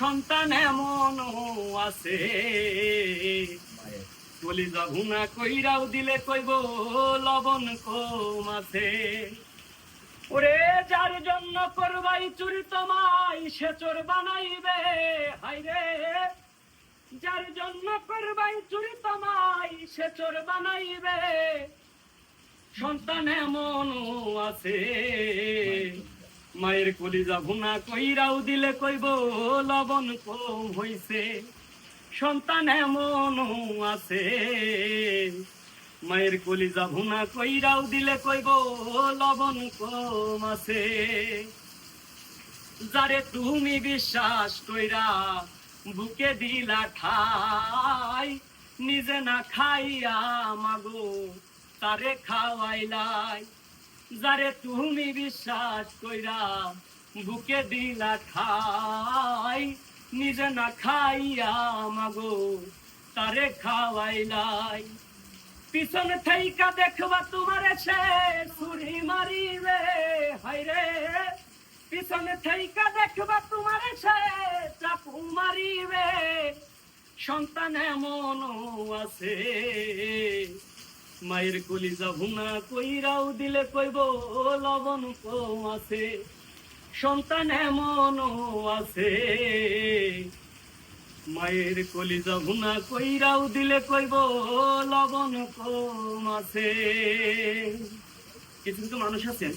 সন্তান এমন আছে কলিজা ভুনা কইরাও দিলে কইব লবণ কম আছে। ওরে যার জন্য করবাই চুরি তোমায় সে চোর বানাইবে, হাইরে যার জন্য করবাই চুরি তোমায় সে চোর বানাইবে। সন্তান এমন আছে মায়ের কলিজা ভুনা কইরাও দিলে কইব লবণ কম হইছে। সন্তান এমন আছে মায়ের কলিজা ভুনা কইরাও দিলে কইব লবণ কম আছে। যারে তুমি বিশ্বাস কইরা বুকে দিলা ঠাই, নিজে না খাইয়া মাগো তারে খাওয়াইলাই। যারে তুমি বিশ্বাস কইরা বুকে দিলা ঠাই, নিজে না খাইয়া মাগো তারে খাওয়াইলাই। পিছনে থাইকা দেখবা তোমারে সে ছুরি মারিবে, হাইরে পিছনে থাইকা দেখবা তোমারে সে চাকু মারিবে। সন্তান এমন আছে মায়ের কলিজা ভুনা কইরাও দিলে কইব লবণ কম আছে। সন্তান এমন আছে মায়ের কলিজা ভুনা কইরাও দিলে কইব লবণ কম আছে। কিছু কিছু মানুষ আছেন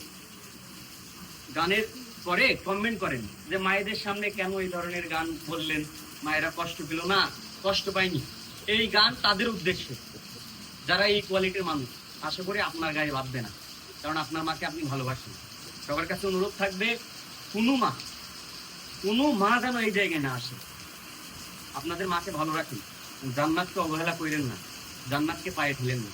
গানের পরে কমেন্ট করেন যে মায়েদের সামনে কেন এই ধরনের গান বললেন, মায়েরা কষ্ট পেল না। কষ্ট পায়নি, এই গান তাদের উদ্দেশ্যে যারা এই কোয়ালিটির মানুষ। আশা করি আপনার গায়ে বাঁধবে না, কারণ আপনার মাকে আপনি ভালোবাসেন। সবার কাছে অনুরোধ থাকবে কোনো মা যেন এই জায়গায় না আসে। আপনাদের মাকে ভালো রাখেন, জান্নাতকে অবহেলা করেন না, জান্নাতকে পায়ে ফেলেন না।